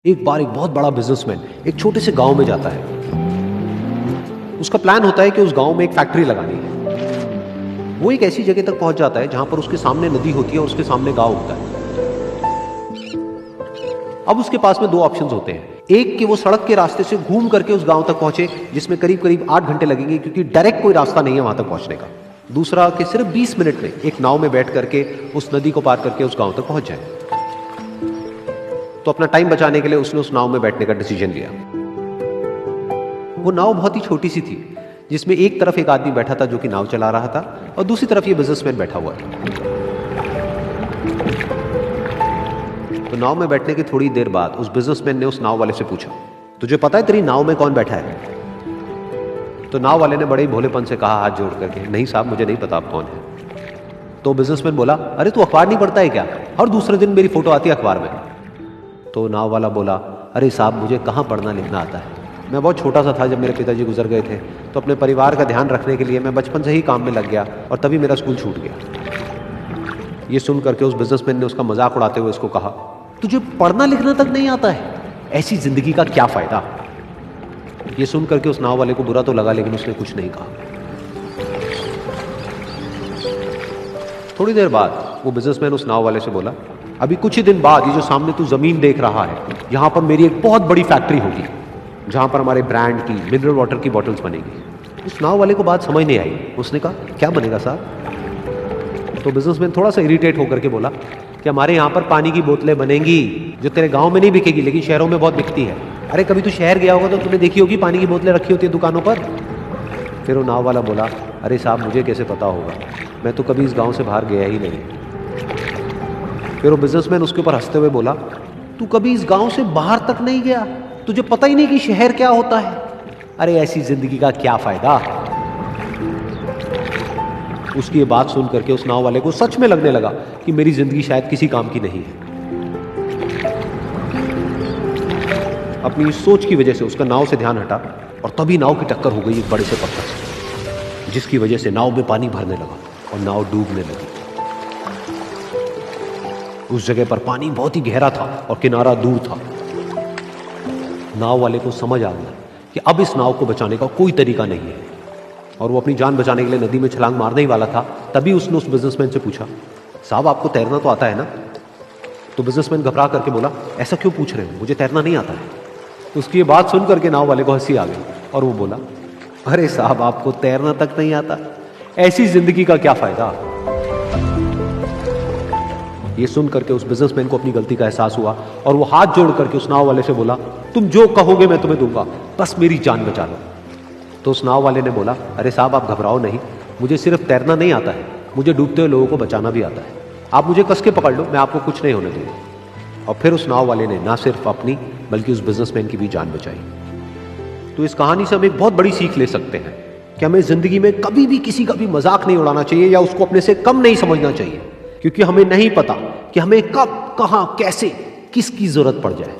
एक बार एक बहुत बड़ा बिजनेसमैन एक छोटे से गांव में जाता है। उसका प्लान होता है कि उस गांव में एक फैक्ट्री लगानी है। वो एक ऐसी जगह तक पहुंच जाता है जहां पर उसके सामने नदी होती है और उसके सामने गांव होता है। अब उसके पास में दो ऑप्शंस होते हैं। एक कि वो सड़क के रास्ते से घूम करके उस गांव तक पहुंचे, जिसमें करीब करीब 8 घंटे लगेंगे, क्योंकि डायरेक्ट कोई रास्ता नहीं है वहां तक पहुंचने का। दूसरा कि सिर्फ 20 मिनट में एक नाव में बैठ करके उस नदी को पार करके उस गांव तक पहुंच जाए। तो अपना टाइम बचाने के लिए उसने उस नाव में बैठने का डिसीजन लिया। वो नाव बहुत ही छोटी सी थी, जिसमें एक तरफ एक आदमी बैठा था जो कि नाव चला रहा था और दूसरी तरफ ये बिजनेसमैन बैठा हुआ था। तो नाव में बैठने की थोड़ी देर बाद उस बिजनेसमैन ने उस नाव वाले से पूछा, तुझे पता है तेरी नाव में कौन बैठा है? तो नाव वाले ने बड़े ही भोलेपन से कहा हाथ जोड़ करके, नहीं साहब मुझे नहीं पता आप कौन है। तो बिजनेसमैन बोला, अरे तू अखबार नहीं पढ़ता है क्या? हर दूसरे दिन मेरी फोटो आती है अखबार में। तो नाव वाला बोला, अरे साहब मुझे कहाँ पढ़ना लिखना आता है, मैं बहुत छोटा सा था जब मेरे पिताजी गुजर गए थे, तो अपने परिवार का ध्यान रखने के लिए मैं बचपन से ही काम में लग गया और तभी मेरा स्कूल छूट गया। ये सुन करके उस बिजनेसमैन ने उसका मजाक उड़ाते हुए उसको कहा, तुझे पढ़ना लिखना तक नहीं आता है, ऐसी जिंदगी का क्या फायदा? ये सुन करके उस नाव वाले को बुरा तो लगा, लेकिन उसने कुछ नहीं कहा। थोड़ी देर बाद वो बिजनेसमैन उस नाव वाले से बोला, अभी कुछ ही दिन बाद ये जो सामने तू जमीन देख रहा है, यहां पर मेरी एक बहुत बड़ी फैक्ट्री होगी जहां पर हमारे ब्रांड की मिनरल वाटर की बॉटल्स बनेगी। उस नाव वाले को बात समझ नहीं आई। उसने कहा, क्या बनेगा साहब? तो बिजनेसमैन थोड़ा सा इरिटेट होकर के बोला कि हमारे यहाँ पर पानी की बोतलें बनेंगी जो तेरे गांव में नहीं बिकेगी लेकिन शहरों में बहुत बिकती है। अरे कभी तू शहर गया होगा तो तूने देखी होगी पानी की बोतलें रखी होती है दुकानों पर। फिर वो नाव वाला बोला, अरे साहब मुझे कैसे पता होगा, मैं तो कभी इस गाँव से बाहर गया ही नहीं। फिर वो बिजनेसमैन उसके ऊपर हंसते हुए बोला, तू कभी इस गांव से बाहर तक नहीं गया, तुझे पता ही नहीं कि शहर क्या होता है? अरे ऐसी जिंदगी का क्या फायदा? उसकी ये बात सुन करके उस नाव वाले को सच में लगने लगा कि मेरी जिंदगी शायद किसी काम की नहीं है। अपनी सोच की वजह से उसका नाव से ध्यान हटा और तभी नाव की टक्कर हो गई एक बड़े से पत्थर से, जिसकी वजह से नाव में पानी भरने लगा और नाव डूबने लगी। उस जगह पर पानी बहुत ही गहरा था और किनारा दूर था। नाव वाले को समझ आ गया कि अब इस नाव को बचाने का कोई तरीका नहीं है और वो अपनी जान बचाने के लिए नदी में छलांग मारने ही वाला था। तभी उसने उस बिजनेसमैन से पूछा, साहब आपको तैरना तो आता है ना? तो बिजनेसमैन घबरा करके बोला, ऐसा क्यों पूछ रहे हो, मुझे तैरना नहीं आता है। उसकी ये बात सुन करके नाव वाले को हंसी आ गई और वो बोला, अरे साहब आपको तैरना तक नहीं आता, ऐसी जिंदगी का क्या फायदा? ये सुन करके उस बिजनेसमैन को अपनी गलती का एहसास हुआ और वो हाथ जोड़ करके उस नाव वाले से बोला, तुम जो कहोगे मैं तुम्हें दूंगा, बस मेरी जान बचा लो। तो उस नाव वाले ने बोला, अरे साहब आप घबराओ नहीं, मुझे सिर्फ तैरना नहीं आता है, मुझे डूबते हुए लोगों को बचाना भी आता है। आप मुझे कस के पकड़ लो, मैं आपको कुछ नहीं होने दूंगा। और फिर उस नाव वाले ने ना सिर्फ अपनी बल्कि उस बिजनेसमैन की भी जान बचाई। तो इस कहानी से हम एक बहुत बड़ी सीख ले सकते हैं कि हमें जिंदगी में कभी भी किसी का भी मजाक नहीं उड़ाना चाहिए या उसको अपने से कम नहीं समझना चाहिए, क्योंकि हमें नहीं पता कि हमें कब, कहां, कैसे, किसकी जरूरत पड़ जाए।